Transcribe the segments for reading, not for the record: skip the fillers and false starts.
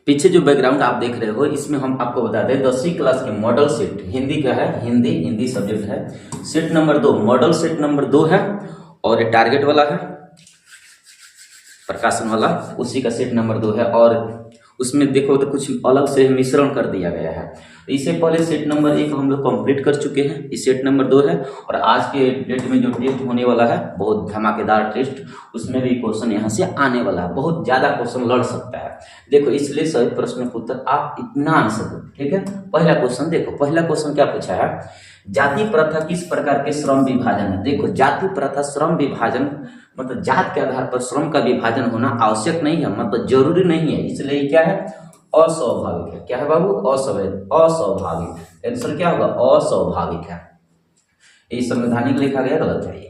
पीछे जो बैकग्राउंड आप देख रहे हो इसमें हम आपको बता दें 10वीं क्लास के मॉडल सेट हिंदी का है, हिंदी सब्जेक्ट है। Set number 2 model set number 2 है और ये टारगेट वाला है, प्रकाशन वाला, उसी का सेट नंबर 2 है। और उसमें देखो तो कुछ अलग से मिश्रण कर दिया गया है। इससे पहले सेट नंबर 1 हम लोग कंप्लीट कर चुके हैं, ये सेट नंबर 2 है। और आज के डेट में जो टेस्ट होने वाला है बहुत धमाकेदार टेस्ट, उसमें भी क्वेश्चन यहाँ से आने वाला है, बहुत ज्यादा क्वेश्चन लड़ सकता है। देखो इसलिए सभी प्रश्न के उत्तर आप इत्मीनान से दो, ठीक है। पहला क्वेश्चन देखो, पहला क्वेश्चन क्या पूछा है, जाति प्रथा किस प्रकार के श्रम विभाजन है। देखो जाति प्रथा श्रम विभाजन मतलब जात के आधार पर श्रम का विभाजन होना आवश्यक नहीं है, मतलब जरूरी नहीं है, इसलिए क्या है, अस्वाभाविक है। क्या है बाबू, अस्वाभाविक। आंसर क्या होगा, अस्वाभाविक है। ये संवैधानिक लिखा गया, गलत है।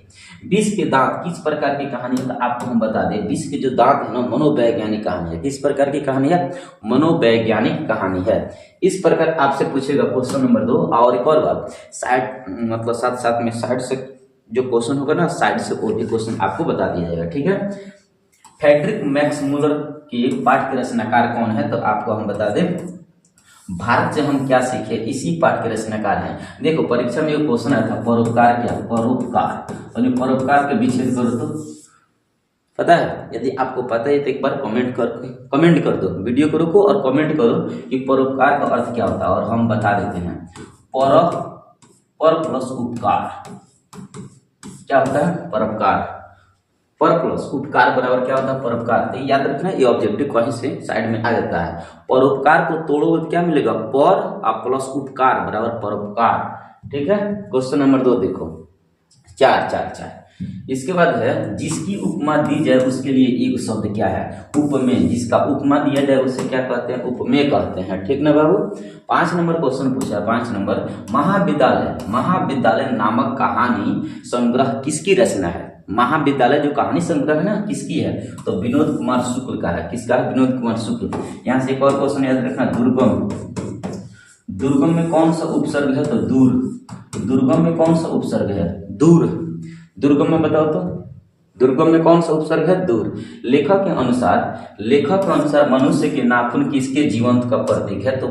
विष के दांत किस प्रकार की कहानी है, तो आपको हम बता दें विष के जो दांत है ना मनोवैज्ञानिक कहानी है। किस प्रकार की कहानी है, मनोवैज्ञानिक कहानी है। इस प्रकार आपसे पूछेगा क्वेश्चन नंबर 2। और एक और बात, साइड मतलब साथ साथ में साइड से जो क्वेश्चन होगा ना, साइड से और भी क्वेश्चन आपको बता दिया जाएगा, ठीक है। फ्रेडरिक मैक्स मूलर की पाठ के रचनाकार कौन है, तो आपको हम बता दें भारत से हम क्या सीखे, इसी पाठ के रचनाकार हैं। देखो परीक्षा में एक क्वेश्चन आया था, परोपकार क्या, परोपकार, और परोपकार के विच्छेद करो तो पता है। यदि आपको पता है तो एक बार कमेंट कर दो, वीडियो को रोको और कमेंट करो कि परोपकार का अर्थ क्या होता है, और हम बता देते हैं। पर प्लस उपकार क्या होता है, परोपकार। पर प्लस उपकार बराबर क्या होता है, परोपकार। तो याद रखना, ये ऑब्जेक्टिव कहीं से साइड में आ जाता है। परोपकार को तोड़ो तो क्या मिलेगा, पर और प्लस उपकार बराबर परोपकार, ठीक है। क्वेश्चन नंबर 2 देखो, 4 इसके बाद है जिसकी उपमा दी जाए उसके लिए एक शब्द क्या है, उपमेय। जिसका उपमा दिया जाए उसे क्या कहते हैं, उपमेय कहते हैं, ठीक ना बाबू। 5 नंबर क्वेश्चन पूछा, 5 नंबर, महाविद्यालय नामक कहानी संग्रह किसकी रचना है। महाविद्यालय जो कहानी संग्रह है ना, किसकी है, तो विनोद कुमार शुक्ल का है। किसका है, विनोद कुमार शुक्ल। यहाँ से एक और क्वेश्चन याद रखना, दुर्गम में कौन सा उपसर्ग है, तो दूर। दुर्गम में कौन सा उपसर्ग है, दूर। दुर्गम में बताओ तो, दुर्गम में कौन सा उपसर्ग है, दूर। लेखक के अनुसार मनुष्य के नाखून किसके जीवंत का प्रतीक है, तो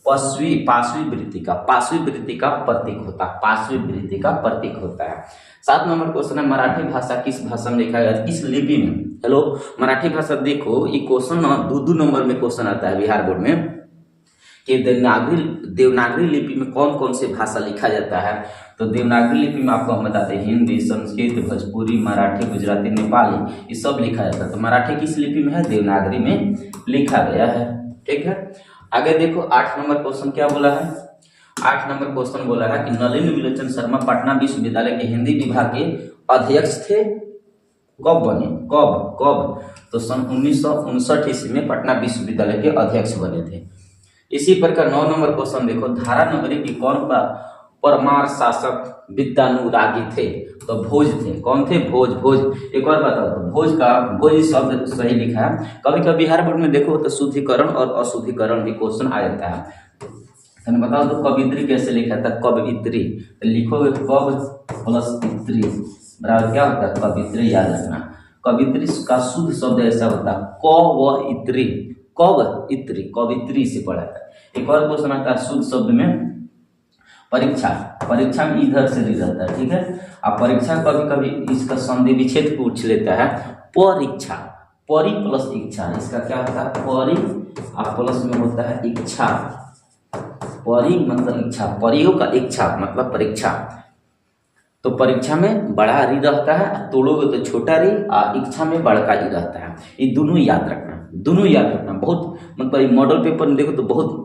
पांचवी वृत्ति का प्रतीक होता है। 7 नंबर क्वेश्चन है, मराठी भाषा किस भाषा में लिखा गया, किस लिपि में। हेलो, मराठी भाषा देखो, ये क्वेश्चन ना 2 नंबर में क्वेश्चन आता है बिहार बोर्ड में कि देवनागरी लिपि में कौन कौन से भाषा लिखा जाता है। तो देवनागरी लिपि में आपको हम बताते हैं हिंदी, संस्कृत, भोजपुरी, मराठी, गुजराती, नेपाली, ये सब लिखा जाता है। तो मराठी किस लिपि में है, देवनागरी में लिखा गया है, ठीक है। आगे देखो 8 नंबर क्वेश्चन क्या बोला है, 8 नंबर क्वेश्चन बोला है कि नलिन विलोचन शर्मा पटना विश्वविद्यालय के हिंदी विभाग के अध्यक्ष थे, कब बने, कब तो सन 1959 ईस्वी में पटना विश्वविद्यालय के अध्यक्ष बने थे। इसी प्रकार 9 नंबर क्वेश्चन देखो, धारा नगरी की कौन परमार शासक विद्यानुरागी थे, तो भोज थे। कौन थे, भोज। एक और बताओ तो भोज शब्द सही लिखा है। कभी कभी बिहार बोर्ड में देखो तो शुद्धिकरण और अशुद्धिकरण भी क्वेश्चन आ जाता है। तो बताओ तो कवित्री कैसे लिखा था, कवित्री। तो लिखोगे कब प्लस इत्री बराबर क्या होता है, कवित्री। याद रखना, कवित्री का शुद्ध शब्द ऐसा होता है कवित्री से पढ़ा था। एक और क्वेश्चन आता है शुद्ध शब्द में, परीक्षा में इधर से नहीं रहता है, ठीक है। अब परीक्षा कभी कभी इसका संधि विच्छेद पूछ लेता है, परीक्षा, परि प्लस इच्छा, इसका क्या होता है, परि और प्लस में होता है इच्छा। परि मतलब इच्छा, परियों का इच्छा मतलब परीक्षा। तो परीक्षा में बड़ा री रहता है, तोड़ोगे तो छोटा री, और इच्छा में बड़का री रहता है। ये दोनों याद रखना, बहुत मतलब मॉडल पेपर में देखो तो बहुत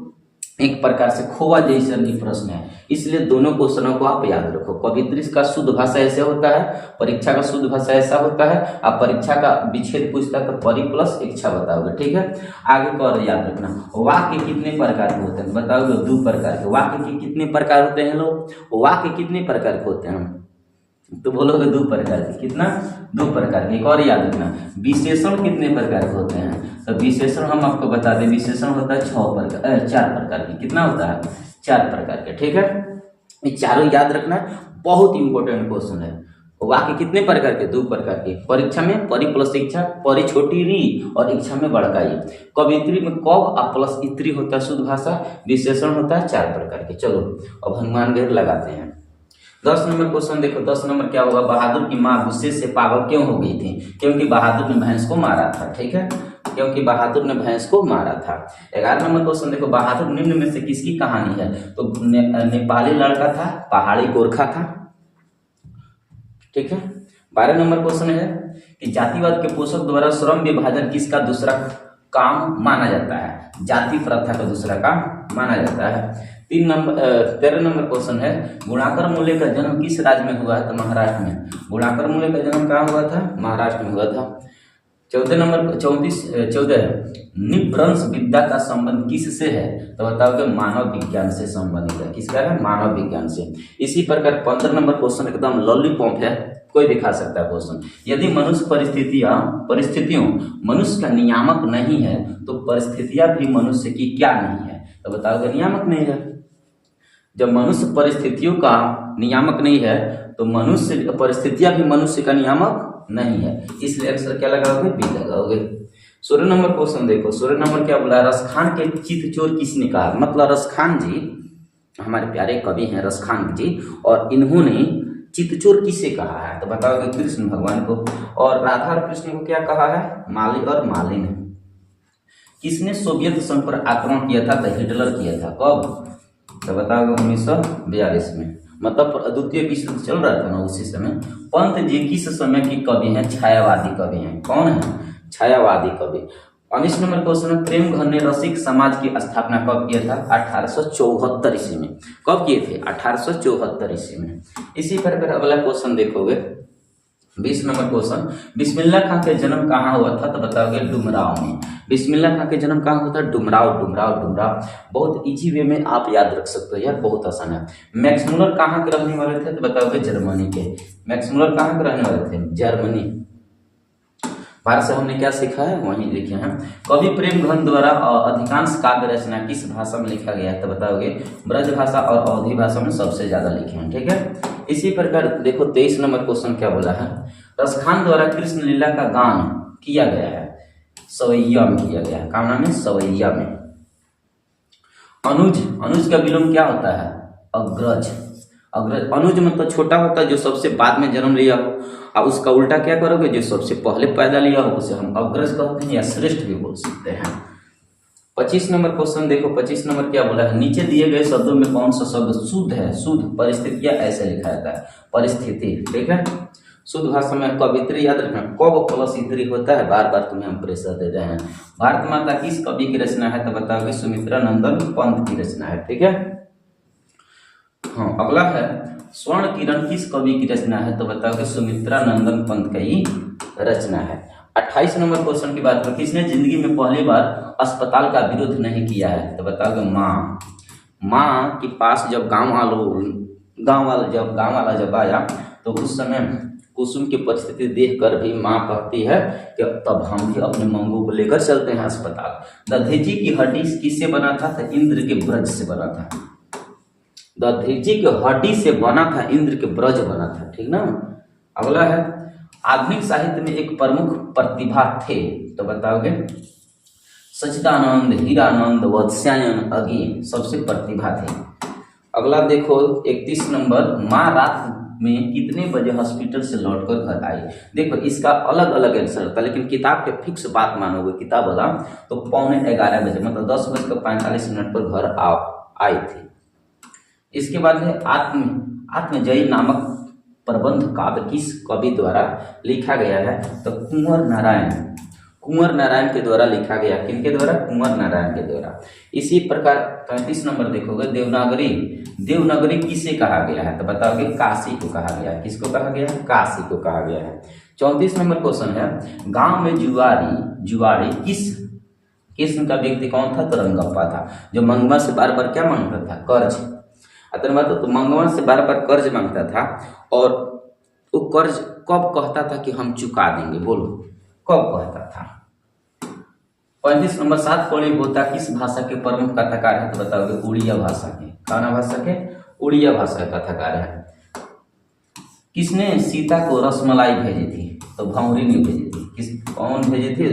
एक प्रकार से खोवा जैसा प्रश्न है, इसलिए दोनों क्वेश्चनों को आप याद रखो। कवित्री का शुद्ध भाषा ऐसे होता है, परीक्षा का शुद्ध भाषा ऐसा होता है। आप परीक्षा का विच्छेद पूछता है तो परि प्लस इच्छा बताओगे, ठीक है। आगे को याद रखना, वाक्य कितने प्रकार के होते हैं, बताओगे 2 प्रकार के। वाक्य के कितने प्रकार होते हैं लोग, वाक्य कितने प्रकार के होते हैं, तो बोलोगे 2 प्रकार के। कितना, 2 प्रकार के। एक और याद रखना, विशेषण कितने प्रकार के होते हैं, तो विशेषण हम आपको बता दें, विशेषण होता है 4 प्रकार के। कितना होता है, 4 प्रकार के, ठीक है। ये चारों याद रखना, बहुत इंपॉर्टेंट क्वेश्चन है। वाक्य कितने प्रकार के? 2 प्रकार के। परीक्षा में परि प्लस इच्छा, परि छोटी री और इच्छा में बड़का ई। कवित्री में कव आ प्लस इत्री होता है शुद्ध भाषा, विशेषण होता है 4 प्रकार के। चलो अब हनुमान गढ़ लगाते हैं। 10 नंबर क्वेश्चन देखो। 10 नंबर क्या होगा? बहादुर की माँ गुस्से से पागल क्यों हो गई थी? क्योंकि बहादुर ने भैंस को मारा था। ठीक है, क्योंकि बहादुर ने भैंस को मारा था। 11 नंबर क्वेश्चन देखो। बहादुर निम्न में से किसकी कहानी है? तो नेपाली लड़का था, पहाड़ी गोरखा था। ठीक है। 12 नंबर क्वेश्चन है कि जातिवाद के पोषक द्वारा श्रम विभाजन किसका दूसरा काम माना जाता है? जाति प्रथा का दूसरा काम माना जाता है। 13 नंबर क्वेश्चन है गुणाकर मूल्य का जन्म किस राज्य में हुआ है? तो महाराष्ट्र में। गुणाकर मूल्य का जन्म कहाँ हुआ था? महाराष्ट्र में हुआ था। 14 निभ्रंश विद्या का संबंध किससे है? तो बताओ कि मानव विज्ञान से संबंधित है। किसका है? मानव विज्ञान से। इसी प्रकार 15 नंबर क्वेश्चन एकदम लॉलीपॉप है, कोई भी खा सकता है क्वेश्चन। यदि मनुष्य परिस्थितियों मनुष्य का नियामक नहीं है तो परिस्थितियां भी मनुष्य की क्या नहीं है? तो बताओगे नियामक नहीं है। जब मनुष्य परिस्थितियों का नियामक नहीं है तो मनुष्य परिस्थितियां भी मनुष्य का नियामक नहीं है, इसलिए अक्सर क्या लगाओगे? बी लगाओगे। 16 नंबर क्वेश्चन देखो। 16 नंबर क्या बोला? रसखान के चित्तचोर किसने कहा? मतलब रसखान जी हमारे प्यारे कवि हैं रसखान जी, और इन्होंने चित्तचोर किसे कहा है? तो बताओगे कृष्ण भगवान को। और राधा और कृष्ण को क्या कहा है? माली और मालिन। किसने सोवियत संघ पर आक्रमण किया था? तो हिटलर किया था। कब? तो बताओगे 1942 में। मतलब द्वितीय विश्व युद्ध चल रहा था ना, उसी समय। पंत जी किस समय की कवि हैं? छायावादी कवि हैं। कौन है? छायावादी कवि। 19 नंबर क्वेश्चन है प्रेम घन ने रसिक समाज की स्थापना कब किया था? 1874 ईस्वी में। कब किए थे? 1874 ईस्वी में। इसी प्रकार अगला क्वेश्चन देखोगे 20 नंबर क्वेश्चन, बिस्मिल्लाह खां के जन्म कहाँ हुआ था? तो बताओगे डुमराव में। बिस्मिल्लाह खां के जन्म कहाँ हुआ था? डुमराव। बहुत इजी वे में आप याद रख सकते हो यार, बहुत आसान है। मैक्स मुलर कहाँ के रहने वाले थे? तो बताओगे जर्मनी के। मैक्स मुलर कहाँ के रहने वाले थे? जर्मनी। भारत से हमने क्या सीखा है वहीं लिखे हैं। कवि प्रेम घन द्वारा अधिकांश काव्य रचना किस भाषा में लिखा गया है? तो बताओगे ब्रज भाषा और अवधी भाषा में सबसे ज्यादा लिखे हैं। ठीक है। इसी प्रकार देखो 23 नंबर क्वेश्चन क्या बोला है? रसखान द्वारा कृष्ण लीला का गान किया गया है, सवैया में किया गया है। कहाँ नाम है? सवैया में। अनुज का विलोम क्या होता है? अग्रज। अनुज मतलब छोटा होता है जो सबसे बाद में जन्म लिया हो, और उसका उल्टा क्या करोगे? जो सबसे पहले पैदा लिया हो उसे हम अग्रज कहते हैं या श्रेष्ठ भी बोल सकते हैं। 25 नंबर क्वेश्चन देखो। 25 नंबर क्या बोला है? नीचे दिए गए शब्दों में कौन सा शब्द शुद्ध है? शुद्ध परिस्थितियां ऐसे लिखा जाता है, परिस्थिति। ठीक है। शुद्ध भाषा में कवित्री याद रखना, कब प्लस इत्री होता है, बार बार तुम्हें हम प्रेशर दे रहे हैं। भारत माता किस कवि की रचना है? तो बताओगे सुमित्रा नंदन पंत की रचना है। ठीक है। हाँ, अगला है स्वर्ण किरण किस कवि की रचना है? तो बताओगे सुमित्रा नंदन पंत की रचना है। 28 नंबर क्वेश्चन की बात करें, किसने जिंदगी में पहली बार अस्पताल का विरोध नहीं किया है? तो बताओगे माँ के पास जब गांव वाला जब आया तो उस समय कुसुम की परिस्थिति देखकर भी माँ कहती है कि तब हम भी अपने मंगू को लेकर चलते हैं अस्पताल। दधीची की हड्डी किससे बना था? तो इंद्र के ब्रज से बना था। दधीची की हड्डी से बना था, इंद्र के ब्रज बना था। ठीक ना। अगला है आधुनिक साहित्य में एक प्रमुख प्रतिभा थे? तो बताओगे सच्चिदानंद, हीरानंद, वत्स्यायन अगे सबसे प्रतिभा थे। अगला देखो 31 नंबर, माँ रात में कितने बजे हॉस्पिटल से लौटकर घर आई? देखो इसका अलग अलग आंसर था, लेकिन किताब के फिक्स बात मानोगे किताब वाला तो 11:45 बजे, मतलब 10:45 पर घर आई थी। इसके बाद है आत्मजयी नामक प्रबंध काव्य किस कवि द्वारा लिखा गया है? तो कुंवर नारायण के द्वारा लिखा गया। किनके द्वारा? कुंवर नारायण के द्वारा। इसी प्रकार 35 नंबर देखोगे देवनागरी किसे कहा गया है? तो बताओगे काशी को कहा गया है। किसको कहा गया है? काशी को कहा गया है। 34 नंबर क्वेश्चन है गांव में जुआरी किस किस्म का व्यक्ति कौन था? तो रंगप्पा था, जो मंगवा से बार बार क्या मांगता था? कर्ज। तो मंगवा से बार बार कर्ज मांगता था, और वो कर्ज कब कहता था कि हम चुका देंगे? बोलो कब कहता था? 35 नंबर 7 कौड़ी होता किस भाषा के प्रमुख कथाकार है? तो बताओगे उड़िया भाषा के। कौन भाषा के? उड़िया भाषा के कथाकार है। किसने सीता को रसमलाई भेजी थी? तो भंवरी ने भेजी थी। कौन भेजी थी?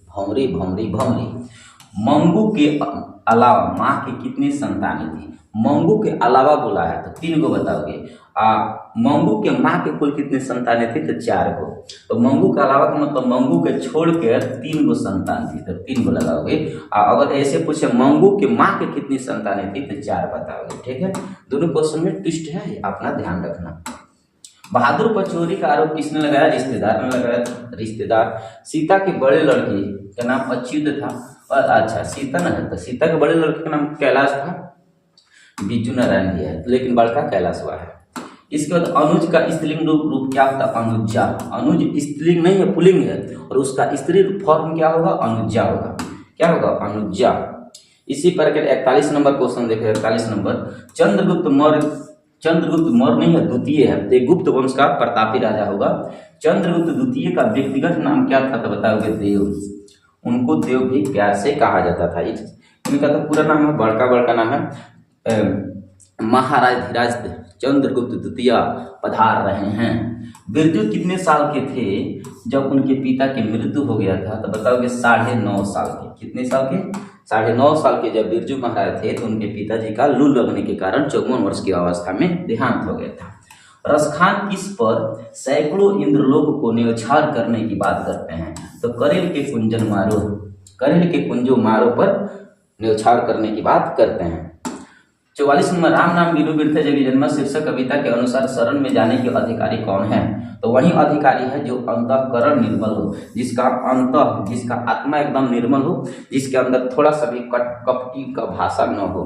भंवरी भंवरी भंवरी। मंगू के अलावा माँ की कितनी संतानें थी? मंगू के अलावा बोला है तो 3 को बताओगे। मंगू के माँ के कुल कितनी संतानें थी? तो 4 को। तो मंगू के अलावा का मतलब मंगू के छोड़ के 3 को संतान थी, तो 3 को लगाओगे। अगर ऐसे पूछे मंगू के माँ के कितनी संतानें थी तो 4 बताओगे। ठीक है, दोनों क्वेश्चन में ट्विस्ट है, अपना ध्यान रखना। बहादुर पर चोरी का आरोप किसने लगाया? रिश्तेदार ने लगाया। रिश्तेदार। सीता के बड़े लड़के का नाम अच्युत था, और अच्छा सीता न है, तो सीता के बड़े लड़के का नाम कैलाश था, बिजू नारायण भी है, लेकिन बड़का कैलाश हुआ है। इसके बाद अनुज का स्त्रीलिंग रूप क्या होता है? अनुजा। अनुज स्त्रीलिंग नहीं है, पुल्लिंग है, और उसका स्त्री फॉर्म क्या होगा? अनुजा होगा। क्या होगा? अनुजा। इसी प्रकार 41 नंबर क्वेश्चन देखो। 41 नंबर, चंद्रगुप्त मौर्य नहीं है, द्वितीय है, तो गुप्त वंश का प्रतापी राजा होगा। चंद्रगुप्त द्वितीय का व्यक्तिगत नाम क्या था? तो बताओगे देव। उनको देव भी प्यार से कहा जाता था। इनका तो पूरा नाम है, बड़का नाम है, महाराज धीराज चंद्रगुप्त द्वितीय पधार रहे हैं। बिरजू कितने साल के थे जब उनके पिता की मृत्यु हो गया था? तो बताओगे 9.5 साल के। कितने साल के? 9.5 साल के जब बिरजू महाराज थे तो उनके पिताजी का लू लगने के कारण 54 वर्ष की अवस्था में देहांत हो गया था। रसखान किस पर सैकड़ों इंद्रलोक को न्यौछावर करने की बात करते हैं? तो करेल के कुंजन मारो, करेल के कुंजो मारो पर न्यौछावर करने की बात करते हैं। 44 नंबर, राम नाम वीरू बिरथे जगी जन्म शीर्षक कविता के अनुसार शरण में जाने के अधिकारी कौन है? तो वही अधिकारी है जो अंतःकरण निर्मल हो, जिसका आत्मा एकदम निर्मल हो, जिसके अंदर थोड़ा सा भी कपटी का भाषा न हो।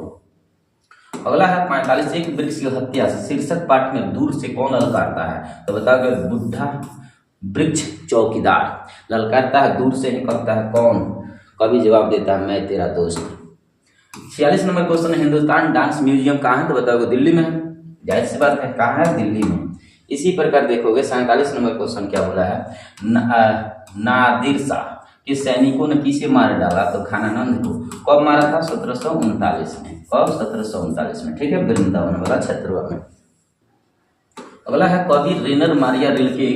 अगला है 45, एक वृक्ष की हत्या शीर्षक पाठ में दूर से कौन ललकारता है? तो बताओगे बुढ़ा वृक्ष चौकीदार ललकारता है, दूर से ही कहता है कौन? कभी जवाब देता है मैं तेरा दोस्त। 46 number question, Hindustan dance museum कहाँ है? तो बताओगे दिल्ली में है। जाहिर सी बात है, कहाँ है? दिल्ली में। इसी प्रकार देखोगे 47 नंबर क्वेश्चन क्या बोला है? नादिर शाह के सैनिकों ने किसे मार डाला? तो खानानंद को। कब मारा था? 1739 में। कब? 1739 में। ठीक है, वृंदावन वाला क्षेत्र में। अगला है कवि रेनर मारिया रिल्के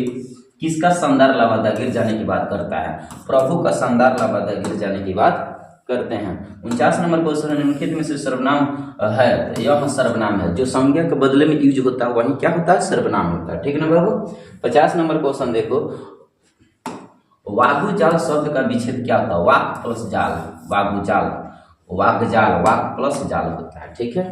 किसका शानदार लावादा गिर जाने की बात करता है? प्रभु का शानदार लावादा गिर जाने की बात करते हैं। 49 नंबर क्वेश्चन, निम्नलिखित में से सर्वनाम है? यह सर्वनाम है जो संज्ञा के बदले में यूज होता है, वही क्या होता है? सर्वनाम होता है। ठीक है ना बाबू। 50 नंबर क्वेश्चन देखो, वागु जाल शब्द का विच्छेद क्या होता है? वाक प्लस जाल, वागु जाल, वाग जाल, वाक प्लस जाल होता है। ठीक है।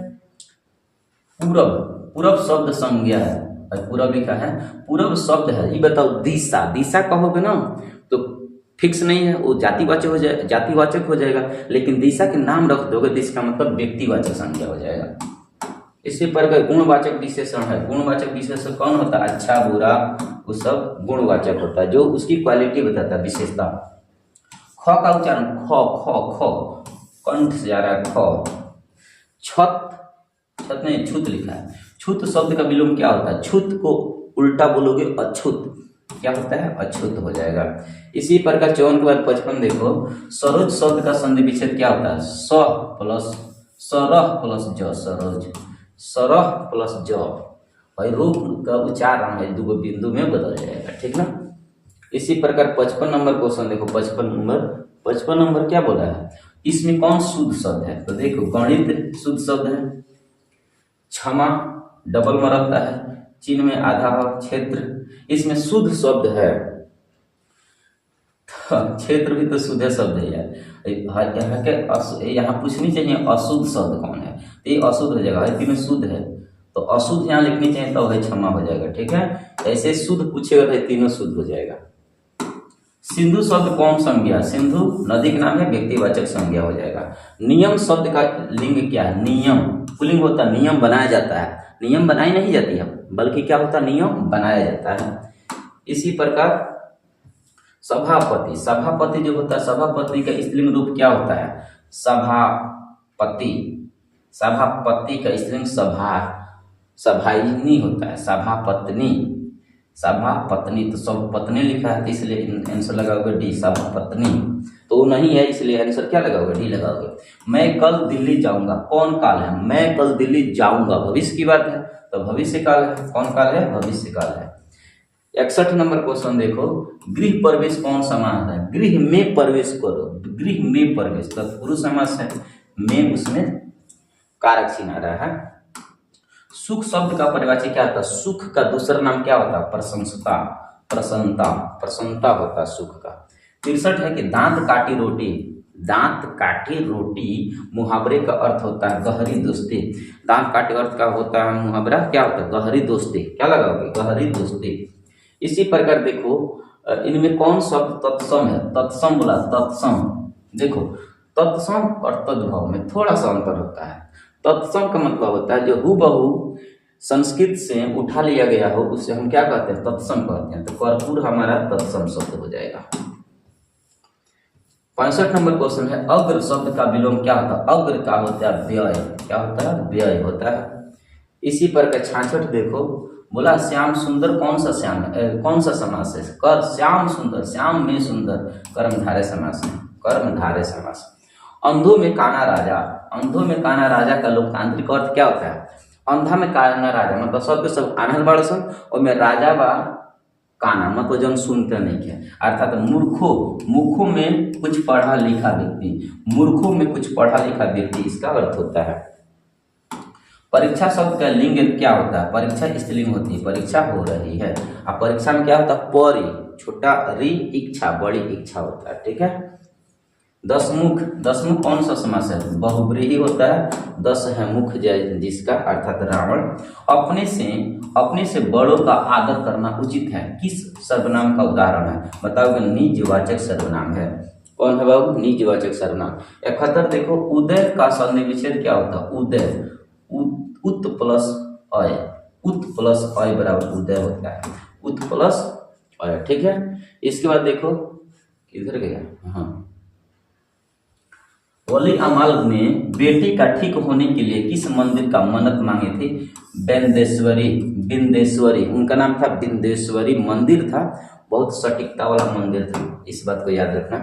पूरब, पूरब शब्द संज्ञा है, पूरब लिखा है, पूरब शब्द है। ये बताओ दिशा, दिशा कहोगे ना तो फिक्स नहीं है, वो जातिवाचक हो जाएगा, लेकिन दिशा के नाम रख दोगे तो इसका मतलब व्यक्तिवाचक संज्ञा हो जाएगा। इसी प्रकार गुणवाचक विशेषण है। गुणवाचक विशेषण कौन होता है? अच्छा बुरा, वो सब गुणवाचक होता है, जो उसकी क्वालिटी बताता है, विशेषता। ख का उच्चारण ख ख ख, कंठ से जा रहा है ख। छत, छत नहीं छुत लिखा है। छुत शब्द का विलोम क्या होता है? छुत को उल्टा बोलोगे अछूत, क्या होता है? अछूत हो जाएगा। इसी प्रकार 54 के बाद 55 देखो, सरोज शब्द का संधि विच्छेद क्या होता है? स प्लस सरह प्लस ज, सरोज, सरह प्लस ज। भाई रूप का उच्चारण है दो बिंदु में बदल जाएगा। ठीक ना। इसी प्रकार 55 नंबर क्वेश्चन देखो। 55 नंबर क्या बोला है? इसमें कौन शुद्ध शब्द है? तो देखो गणित शुद्ध शब्द है, क्षमा डबल में रहता है, चिन्ह में आधा है, क्षेत्र इसमें शुद्ध शब्द है। क्षेत्र भी तो शुद्ध शब्द है यार। यहाँ पूछनी चाहिए अशुद्ध शब्द कौन है, तो ये अशुद्ध हो जाएगा। तीनों शुद्ध है तो अशुद्ध यहाँ लिखनी चाहिए, तो है क्षमा हो जाएगा। ठीक है, ऐसे शुद्ध पूछेगा तो तीनों शुद्ध हो जाएगा। सिंधु शब्द कौन संज्ञा? सिंधु नदी का नाम है, व्यक्तिवाचक संज्ञा हो जाएगा। नियम शब्द का लिंग क्या है? नियम पुल्लिंग होता है, नियम बनाया जाता है, नियम बनाई नहीं जाती है, बल्कि क्या होता है? नियम बनाया जाता है। इसी प्रकार सभापति, सभापति जो होता है, सभापति का स्त्रीलिंग रूप क्या होता है? सभापति, सभापति का स्त्रीलिंग सभाइनी होता है, सभापत्नी, सभापत्नी। तो सब पत्नी लिखा है तो इसलिए आंसर लगाओगे डी, सभापत्नी। तो नहीं है इसलिए आंसर क्या लगाओगे? डी लगाओगे। मैं कल दिल्ली जाऊंगा, कौन काल है? मैं कल दिल्ली जाऊंगा, भविष्य की बात है, तो भविष्य काल है। कौन काल है? भविष्य काल है। 61 नंबर क्वेश्चन देखो, गृह प्रवेश कौन समास है? गृह में प्रवेश करो, गृह में प्रवेश तत्पुरुष समास है, में उसमें कारक चिन्ह आ रहा है। सुख शब्द का परिवाची क्या होता है? सुख का दूसरा नाम क्या होता है? प्रशंसता, प्रसन्नता, प्रसन्नता होता है सुख का। 63 है कि दांत काटी रोटी, दांत काटी रोटी मुहावरे का अर्थ होता है गहरी दोस्ती। दांत काटे अर्थ का होता है मुहावरा क्या होता है? गहरी दोस्ती। क्या लगाओगे? गहरी दोस्ती। इसी प्रकार देखो इनमें कौन शब्द तत्सम है? तत्सम बोला, तत्सम। देखो तत्सम और तद्भव में थोड़ा सा अंतर होता है। तत्सम का मतलब होता है जो हूबहू संस्कृत से उठा लिया गया हो, उससे हम क्या कहते हैं? तत्सम कहते हैं। तो कर्पूर हमारा तत्सम शब्द हो जाएगा। 65 नंबर क्वेश्चन है, अग्र शब्द का विलोम क्या होता है? अग्र का होता है व्यय। क्या होता है? व्यय होता है। इसी पर 66 देखो, बोला श्याम सुंदर कौन सा श्याम है? कौन सा समास है? कर श्याम सुंदर, श्याम में सुंदर कर्मधारय समास है, कर्मधारय समास। अंधों में काना राजा, अंधों में काना राजा का लोकतांत्रिक अर्थ क्या होता है? अंधा में काना राजा मतलब सब के सब आनंद बाड़ सन, और में राजा बा काना मतलब जन सुनते नहीं है, अर्थात मूर्खों, मूर्खों में कुछ पढ़ा लिखा व्यक्ति, मूर्खों में कुछ पढ़ा लिखा व्यक्ति, इसका अर्थ होता है। परीक्षा शब्द का लिंग क्या होता है? परीक्षा स्त्रीलिंग होती है, परीक्षा हो रही है। अब परीक्षा में क्या होता है? परी, छोटा री, इच्छा, बड़ी इच्छा होता है। ठीक है। दसमुख, दसमुख कौन सा समास है? बहुब्रीहि होता है। 10 है मुख जिसका, अर्थात रावण। अपने से बड़ों का आदर करना उचित है, किस सर्वनाम का उदाहरण है? बताओगे, निजवाचक सर्वनाम है। कौन है बाबू? निजवाचक सर्वनाम। 71 देखो, उदय का सन्निविच्छेद क्या होता है? उदय, उत प्लस अय, उत प्लस अय बराबर उदय होता है, उत प्लस अय। ठीक है। इसके बाद देखो किधर गया, हाँ, वली अमाल ने बेटी का ठीक होने के लिए किस मंदिर का मन्नत मांगे थे? बिंदेश्वरी, बिंदेश्वरी, उनका नाम था बिंदेश्वरी मंदिर था, बहुत सटीकता वाला मंदिर था, इस बात को याद रखना।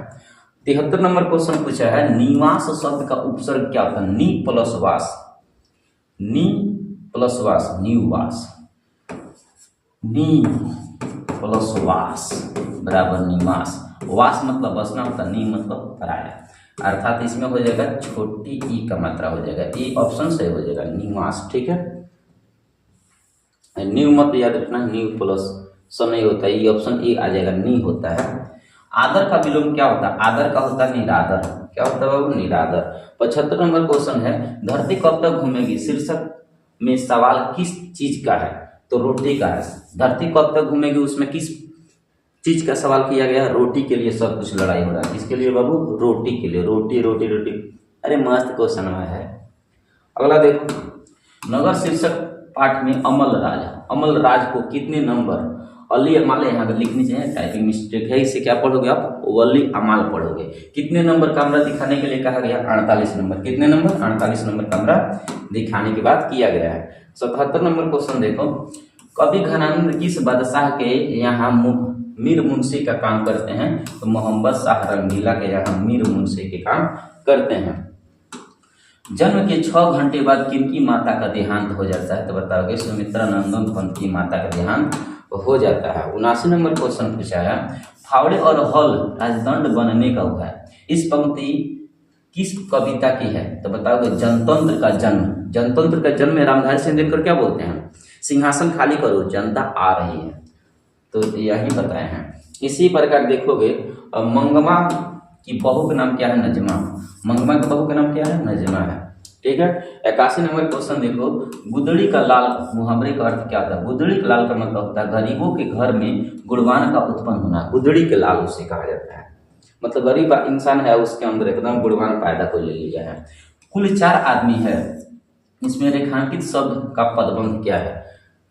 73 नंबर क्वेश्चन पूछा है, निवास शब्द का उपसर्ग क्या होता है? नी प्लस वास, नी प्लस वास, निवास, नी प्लस वास बराबर निवास। वास मतलब बसना होता है, नी मतलब पराया, अर्थात इसमें हो जाएगा छोटी ई का मात्रा हो जाएगा, ए ऑप्शन सही हो जाएगा, निवास। ठीक है। न्यू मत याद रखना, न्यू प्लस स नहीं होता है, ये ऑप्शन ए आ जाएगा, नी होता है। आदर का विलोम क्या होता है? आदर का होता है निरादर। क्या होता है बाबू? निरादर। 75 नंबर क्वेश्चन है, धरती कब तक घूमेगी? शीर्षक में सवाल किस चीज का है? तो रोटी का है। धरती कब तक घूमेगी, उसमें किस चीज का सवाल किया गया? रोटी के लिए सब कुछ लड़ाई हो रहा है। किसके लिए बाबू? रोटी के लिए। रोटी रोटी रोटी, अरे मस्त क्वेश्चन है। अगला देखो, नगर शीर्षक पाठ में अमल राज, अमल राज को कितने नंबर? अली अमाल यहाँ पर लिखनी चाहिए, टाइपिंग मिस्टेक है, इसे क्या पढ़ोगे आप? वली अमाल पढ़ोगे। कितने नंबर कमरा दिखाने के लिए कहा गया? 48 नंबर। कितने नंबर? 48 नंबर कमरा दिखाने की बात किया गया है। 77 नंबर क्वेश्चन देखो, कवि घराने किस बादशाह के यहाँ मीर मुंशी का काम करते हैं? तो मोहम्मद शाह रंगीला के यहाँ मीर मुंशी के काम करते हैं। जन्म के 6 घंटे बाद किनकी माता का देहांत हो जाता है? तो बताओगे, सुमित्रा नंदन पंत की माता का देहांत हो जाता है। 79 नंबर क्वेश्चन पूछा है, फावड़े और हल राजदंड बनने का हुआ है, इस पंक्ति किस कविता की है? तो बताओगे, जनतंत्र का जन्म। जनतंत्र का जन्म में रामधारी सिंह दिनकर क्या बोलते हैं? सिंहासन खाली करो, जनता आ रही है, तो यही बताए हैं। इसी प्रकार देखोगे, मंगमा की बहू का नाम क्या है? नजमा। मंगमा की बहू का नाम क्या है? नजमा है। ठीक है। 81 नंबर क्वेश्चन देखो, गुदड़ी का लाल मुहावरे का अर्थ क्या होता है? गुदड़ी का लाल का मतलब होता है गरीबों के घर में गुणवान का उत्पन्न होना। गुदड़ी के लाल उसे कहा जाता है, मतलब गरीब इंसान है, उसके अंदर एकदम गुणवान पैदा को ले लिया है। कुल 4 आदमी है, इसमें रेखांकित शब्द का पदबंध क्या है?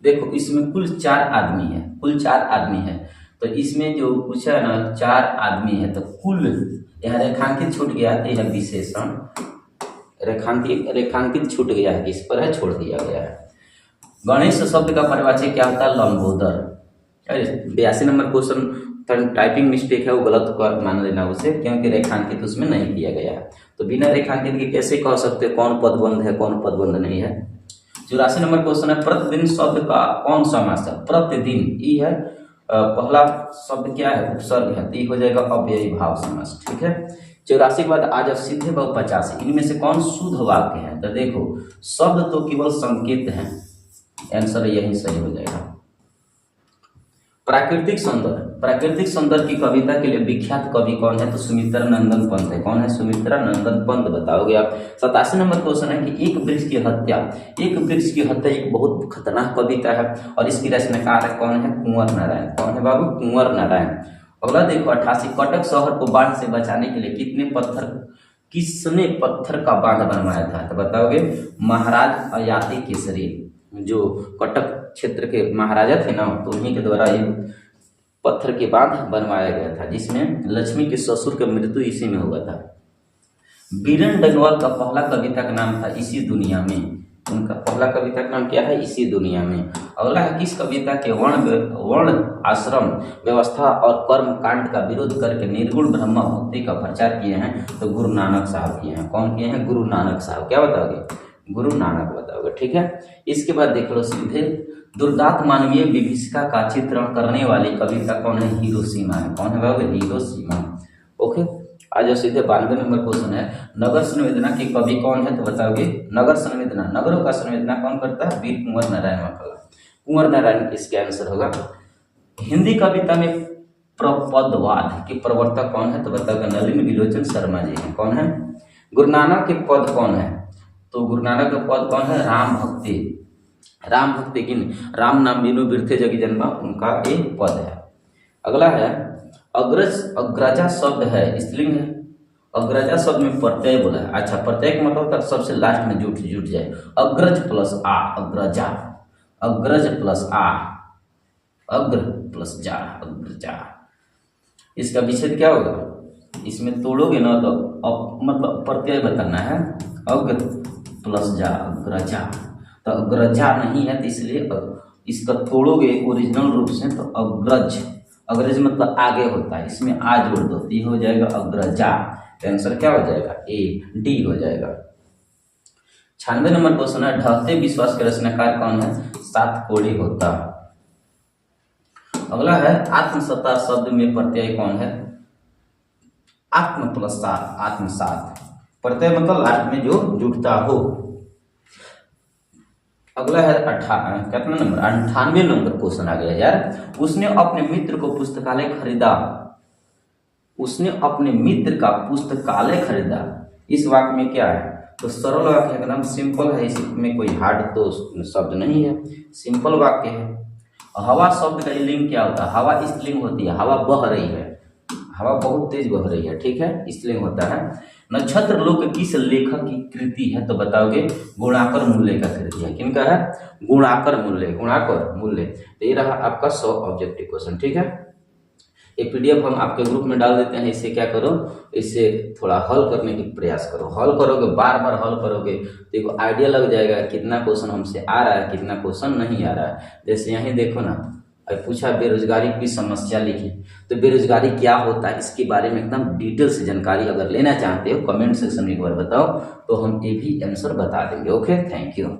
देखो इसमें कुल 4 आदमी है, कुल 4 आदमी है, तो इसमें जो पूछा है ना 4 आदमी है, तो कुल यहाँ रेखांकित छूट गया है, यह विशेषण रेखांकित छूट गया है, किस पर है? छोड़ दिया गया है। गणेश शब्द का परिवाची क्या होता है? Lambodar. 82 number question typing mistake है, वो गलत कर मान लेना उसे, क्योंकि रेखांकित उसमें नहीं किया गया है। तो बिना रेखांकित के कैसे कह सकते कौन पदबंध है कौन पदबंध नहीं है? 84 नंबर क्वेश्चन है, प्रतिदिन शब्द का कौन सा समास है? प्रतिदिन, ई है पहला शब्द क्या है? उपसर्ग है, तो ये हो जाएगा अव्ययी भाव समास। ठीक है, 84 के बाद आ जाओ सीधे व 85, इनमें से कौन शुद्ध वाक्य है? तो देखो शब्द तो केवल संकेत है, आंसर यही सही हो जाएगा। प्राकृतिक सौंदर्य, प्राकृतिक सौंदर्य की कविता के लिए विख्यात कवि कौन है? तो सुमित्रा नंदन पंत है। कौन है? सुमित्रा नंदन पंत, बताओगे आप। 87 नंबर क्वेश्चन है कि एक वृक्ष की हत्या, एक वृक्ष की हत्या एक बहुत खतरनाक कविता है और इसकी रचनाकार कौन है? कुंवर नारायण। कौन है बाबू? कुंवर नारायण। अगला देखो 88, कटक शहर को बाढ़ से बचाने के लिए किसने पत्थर का बांध बनवाया था? तो बताओगे महाराज अयाती केसरी, जो कटक क्षेत्र के महाराजा थे ना, तो उन्हीं के द्वारा ये पत्थर के बांध बनवाया गया था, जिसमें लक्ष्मी के ससुर की मृत्यु इसी में हुआ था। बीरेन डगवाल का पहला कविता का नाम था इसी दुनिया में। उनका पहला कविता का नाम क्या है? इसी दुनिया में। अगला है, किस कविता के वर्ण आश्रम व्यवस्था और कर्म कांड का विरोध करके निर्गुण ब्रह्म मुक्ति का प्रचार किए हैं? तो गुरु नानक साहब किए हैं। कौन किए हैं? गुरु नानक साहब। क्या बताओगे? गुरु नानक बताओगे। ठीक है, इसके बाद देख लो सीधे, दुर्दांत मानवीय विभीषिका का चित्रण करने वाली कविता कौन है? हिरोशिमा है। कौन है बाबू? हिरोशिमा। ओके, आज सीधे 92 नंबर क्वेश्चन है, नगर संवेदना के कवि कौन है? तो बताओगे नगर संवेदना, नगरों का संवेदना कौन करता है? वीर कुंवर नारायण वाकला। कुंवर नारायण इसके आंसर होगा। हिंदी कविता में प्रपदवाद के प्रवर्तक कौन है? तो बताओगे नलिन विलोचन शर्मा जी हैं। कौन है? गुरु नानक के पद कौन है? तो गुरु नानक का पद कौन है? राम भक्ति। राम भक्ति किन? राम नाम बिनु बिरथे जगी जन्मा, उनका एक पद है। अगला है, अग्रज, अग्रजा शब्द है स्त्रीलिंग है। अग्रजा शब्द में प्रत्यय बोला है। अच्छा, प्रत्यय का मतलब होता है सबसे लास्ट में जुट जाए। अग्रज प्लस आ, अग्रजा। अग्रज प्लस आ, अग्र प्लस जा, अग्रजा। इसका विच्छेद क्या होगा? इसमें तोड़ोगे ना तो मतलब प्रत्यय बताना है। अग्र प्लस जा, अग्रजा। तो अग्रजा नहीं है, तो इसलिए इसका तोड़ोगे ओरिजिनल रूप से तो अग्रज। अग्रज मतलब आगे होता है, इसमें आ जोड़ दो तो ये हो जाएगा अग्रजा। तो आंसर क्या हो जाएगा? ए, डी हो जाएगा। 96 नंबर क्वेश्चन है, ढहते विश्वास के रचनाकार कौन है? सातकोड़ी होता। अगला है, आत्मसत्ता शब्द में प्रत्यय कौन है? आत्म प्लस सात, आत्मसात। प्रत्यय मतलब लास्ट में जो जुटता हो। अगला है कितना नंबर? 98 नंबर क्वेश्चन आ गया यार। उसने अपने मित्र को पुस्तकालय खरीदा। उसने अपने मित्र का पुस्तकालय खरीदा, इस वाक्य में क्या है? तो सरल वाक्य है, एकदम सिंपल है, इसमें कोई हार्ड तो शब्द नहीं है, सिंपल वाक्य है। हवा शब्द का लिंग क्या होता है? हवा स्त्रीलिंग होती है, हवा बह रही है, हवा बहुत तेज बह रही है। ठीक है, स्त्रीलिंग होता है। नक्षत्र लोक किस लेखक की कृति है? तो बताओगे गुणाकर मूल्य का कृति है। किनका है? गुणाकर मूल्य, गुणाकर मूल्य। तो ये रहा आपका 100 ऑब्जेक्टिव क्वेश्चन। ठीक है, ये पीडीएफ हम आपके ग्रुप में डाल देते हैं। इससे क्या करो, इससे थोड़ा हल करने की प्रयास करो। हल करोगे, बार बार हल करोगे तो एक आइडिया लग जाएगा कितना क्वेश्चन हमसे आ रहा है, कितना क्वेश्चन नहीं आ रहा है। जैसे यहीं देखो ना, पूछा बेरोजगारी की समस्या लिखी, तो बेरोजगारी क्या होता है इसके बारे में एकदम डिटेल से जानकारी अगर लेना चाहते हो कमेंट सेक्शन में एक बार बताओ, तो हम ये भी आंसर बता देंगे। Okay, thank you.